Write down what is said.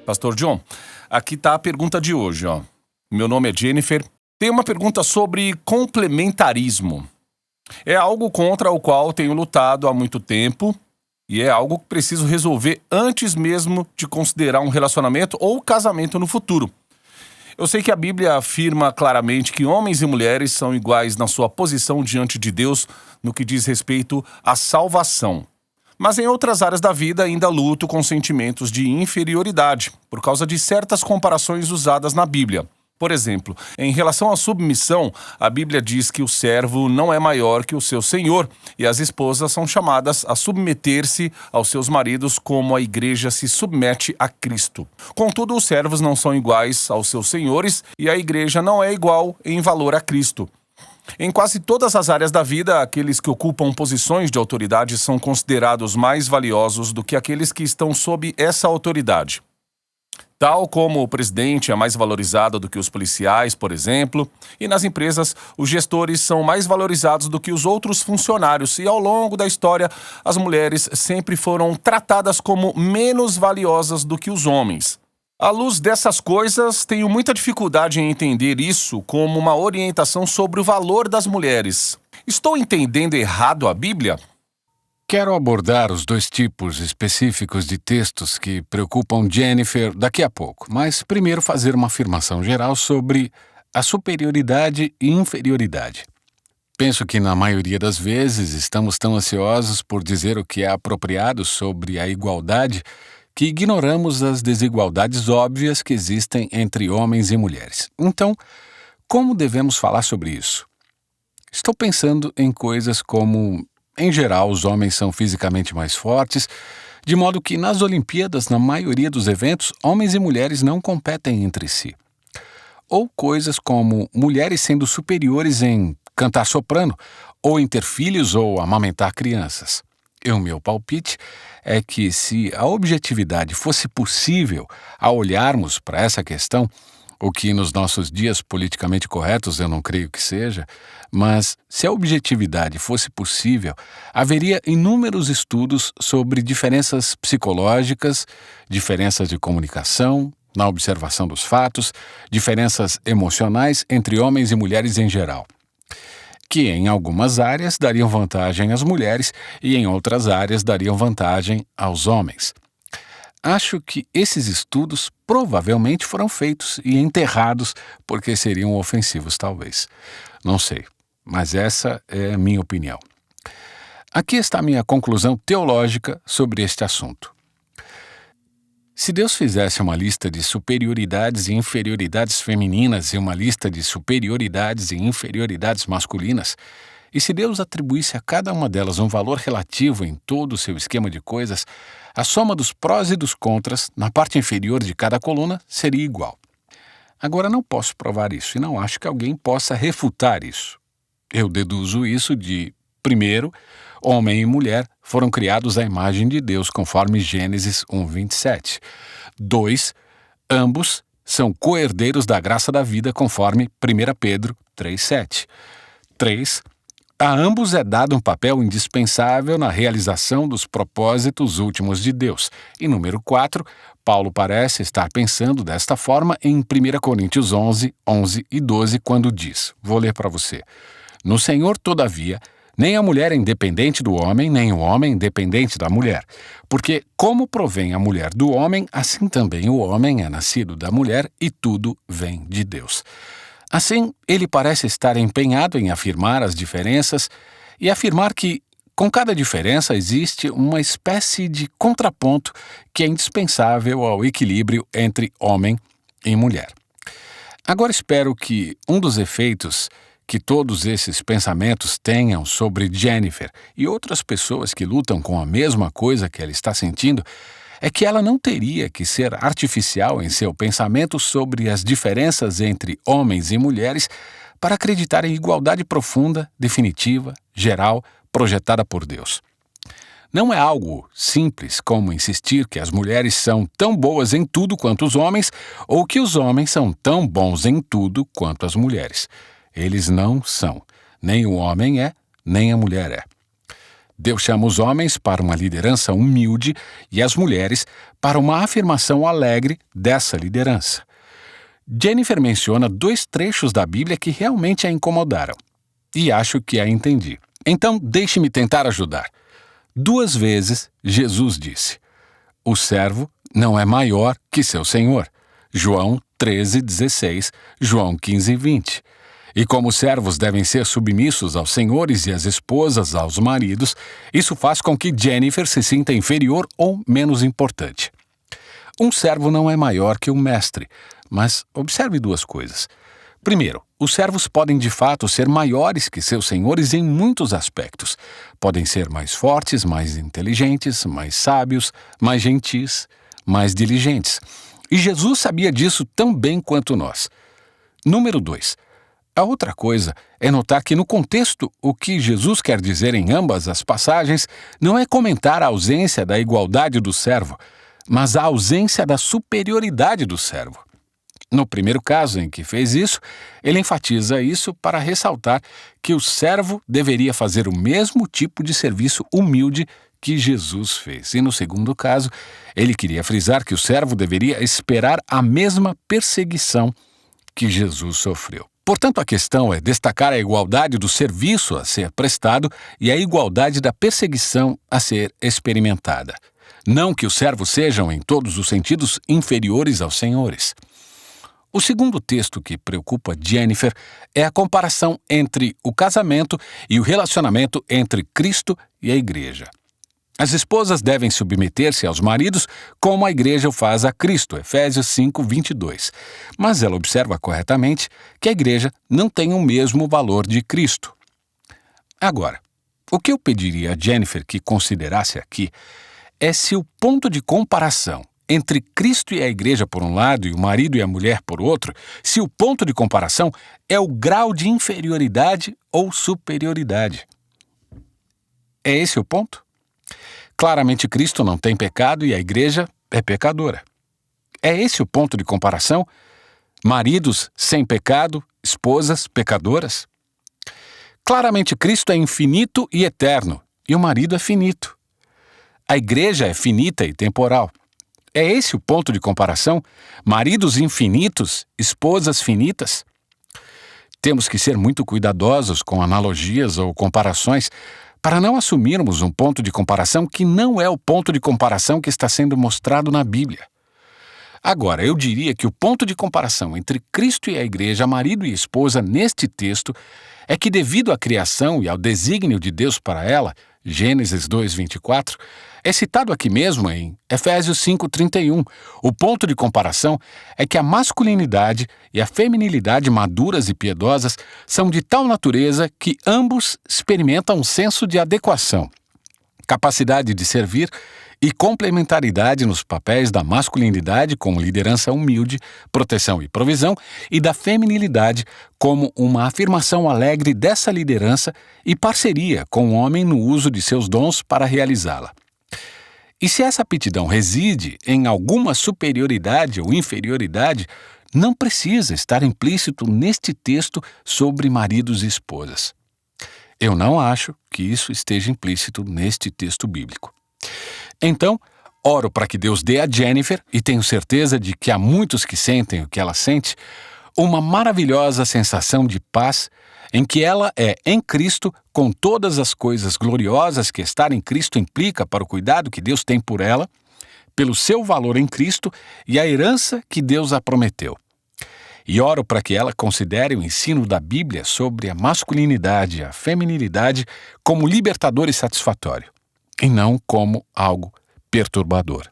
Pastor John, aqui está a pergunta de hoje, ó. Meu nome é Jennifer. Tem uma pergunta sobre complementarismo. É algo contra o qual tenho lutado há muito tempo e é algo que preciso resolver antes mesmo de considerar um relacionamento ou casamento no futuro. Eu sei que a Bíblia afirma claramente que homens e mulheres são iguais na sua posição diante de Deus no que diz respeito à salvação. Mas em outras áreas da vida ainda luto com sentimentos de inferioridade, por causa de certas comparações usadas na Bíblia. Por exemplo, em relação à submissão, a Bíblia diz que o servo não é maior que o seu senhor, e as esposas são chamadas a submeter-se aos seus maridos como a igreja se submete a Cristo. Contudo, os servos não são iguais aos seus senhores, e a igreja não é igual em valor a Cristo. Em quase todas as áreas da vida, aqueles que ocupam posições de autoridade são considerados mais valiosos do que aqueles que estão sob essa autoridade. Tal como o presidente é mais valorizado do que os policiais, por exemplo, e nas empresas, os gestores são mais valorizados do que os outros funcionários, e ao longo da história, as mulheres sempre foram tratadas como menos valiosas do que os homens. À luz dessas coisas, tenho muita dificuldade em entender isso como uma orientação sobre o valor das mulheres. Estou entendendo errado a Bíblia? Quero abordar os dois tipos específicos de textos que preocupam Jennifer daqui a pouco, mas primeiro fazer uma afirmação geral sobre a superioridade e inferioridade. Penso que na maioria das vezes estamos tão ansiosos por dizer o que é apropriado sobre a igualdade que ignoramos as desigualdades óbvias que existem entre homens e mulheres. Então, como devemos falar sobre isso? Estou pensando em coisas como, em geral, os homens são fisicamente mais fortes, de modo que nas Olimpíadas, na maioria dos eventos, homens e mulheres não competem entre si. Ou coisas como mulheres sendo superiores em cantar soprano, ou em ter filhos ou amamentar crianças. E o meu palpite é que se a objetividade fosse possível ao olharmos para essa questão, o que nos nossos dias politicamente corretos eu não creio que seja, mas se a objetividade fosse possível, haveria inúmeros estudos sobre diferenças psicológicas, diferenças de comunicação, na observação dos fatos, diferenças emocionais entre homens e mulheres em geral, que em algumas áreas dariam vantagem às mulheres e em outras áreas dariam vantagem aos homens. Acho que esses estudos provavelmente foram feitos e enterrados porque seriam ofensivos, talvez. Não sei, mas essa é a minha opinião. Aqui está a minha conclusão teológica sobre este assunto. Se Deus fizesse uma lista de superioridades e inferioridades femininas e uma lista de superioridades e inferioridades masculinas, e se Deus atribuísse a cada uma delas um valor relativo em todo o seu esquema de coisas, a soma dos prós e dos contras na parte inferior de cada coluna seria igual. Agora, não posso provar isso e não acho que alguém possa refutar isso. Eu deduzo isso de, primeiro, homem e mulher foram criados à imagem de Deus, conforme Gênesis 1:27. 2. Ambos são co-herdeiros da graça da vida, conforme 1 Pedro 3:7. 3. A ambos é dado um papel indispensável na realização dos propósitos últimos de Deus. E número 4, Paulo parece estar pensando desta forma em 1 Coríntios 11 e 12, quando diz, vou ler para você, no Senhor, todavia, nem a mulher é independente do homem, nem o homem independente da mulher. Porque como provém a mulher do homem, assim também o homem é nascido da mulher e tudo vem de Deus. Assim, ele parece estar empenhado em afirmar as diferenças e afirmar que, com cada diferença, existe uma espécie de contraponto que é indispensável ao equilíbrio entre homem e mulher. Agora espero que um dos efeitos que todos esses pensamentos tenham sobre Jennifer e outras pessoas que lutam com a mesma coisa que ela está sentindo é que ela não teria que ser artificial em seu pensamento sobre as diferenças entre homens e mulheres para acreditar em igualdade profunda, definitiva, geral, projetada por Deus. Não é algo simples como insistir que as mulheres são tão boas em tudo quanto os homens ou que os homens são tão bons em tudo quanto as mulheres. Eles não são. Nem o homem é, nem a mulher é. Deus chama os homens para uma liderança humilde e as mulheres para uma afirmação alegre dessa liderança. Jennifer menciona 2 trechos da Bíblia que realmente a incomodaram. E acho que a entendi. Então, deixe-me tentar ajudar. 2 vezes, Jesus disse: o servo não é maior que seu senhor. João 13:16, João 15:20. E como os servos devem ser submissos aos senhores e as esposas aos maridos, isso faz com que Jennifer se sinta inferior ou menos importante. Um servo não é maior que um mestre, mas observe 2 coisas. Primeiro, os servos podem de fato ser maiores que seus senhores em muitos aspectos. Podem ser mais fortes, mais inteligentes, mais sábios, mais gentis, mais diligentes. E Jesus sabia disso tão bem quanto nós. Número 2. A outra coisa é notar que no contexto o que Jesus quer dizer em ambas as passagens não é comentar a ausência da igualdade do servo, mas a ausência da superioridade do servo. No primeiro caso em que fez isso, ele enfatiza isso para ressaltar que o servo deveria fazer o mesmo tipo de serviço humilde que Jesus fez. E no segundo caso, ele queria frisar que o servo deveria esperar a mesma perseguição que Jesus sofreu. Portanto, a questão é destacar a igualdade do serviço a ser prestado e a igualdade da perseguição a ser experimentada. Não que os servos sejam, em todos os sentidos, inferiores aos senhores. O segundo texto que preocupa Jennifer é a comparação entre o casamento e o relacionamento entre Cristo e a igreja. As esposas devem submeter-se aos maridos como a igreja o faz a Cristo, Efésios 5:22. Mas ela observa corretamente que a igreja não tem o mesmo valor de Cristo. Agora, o que eu pediria a Jennifer que considerasse aqui é se o ponto de comparação entre Cristo e a igreja por um lado e o marido e a mulher por outro, se o ponto de comparação é o grau de inferioridade ou superioridade. É esse o ponto? Claramente Cristo não tem pecado e a igreja é pecadora. É esse o ponto de comparação? Maridos sem pecado, esposas pecadoras? Claramente Cristo é infinito e eterno e o marido é finito. A igreja é finita e temporal. É esse o ponto de comparação? Maridos infinitos, esposas finitas? Temos que ser muito cuidadosos com analogias ou comparações para não assumirmos um ponto de comparação que não é o ponto de comparação que está sendo mostrado na Bíblia. Agora, eu diria que o ponto de comparação entre Cristo e a igreja, marido e esposa, neste texto, é que devido à criação e ao desígnio de Deus para ela, Gênesis 2:24, é citado aqui mesmo em Efésios 5:31. O ponto de comparação é que a masculinidade e a feminilidade maduras e piedosas são de tal natureza que ambos experimentam um senso de adequação, capacidade de servir e complementaridade nos papéis da masculinidade como liderança humilde, proteção e provisão, e da feminilidade como uma afirmação alegre dessa liderança e parceria com o homem no uso de seus dons para realizá-la. E se essa aptidão reside em alguma superioridade ou inferioridade, não precisa estar implícito neste texto sobre maridos e esposas. Eu não acho que isso esteja implícito neste texto bíblico. Então, oro para que Deus dê a Jennifer, e tenho certeza de que há muitos que sentem o que ela sente, uma maravilhosa sensação de paz em que ela é em Cristo, com todas as coisas gloriosas que estar em Cristo implica para o cuidado que Deus tem por ela, pelo seu valor em Cristo e a herança que Deus a prometeu. E oro para que ela considere o ensino da Bíblia sobre a masculinidade e a feminilidade como libertador e satisfatório, e não como algo perturbador.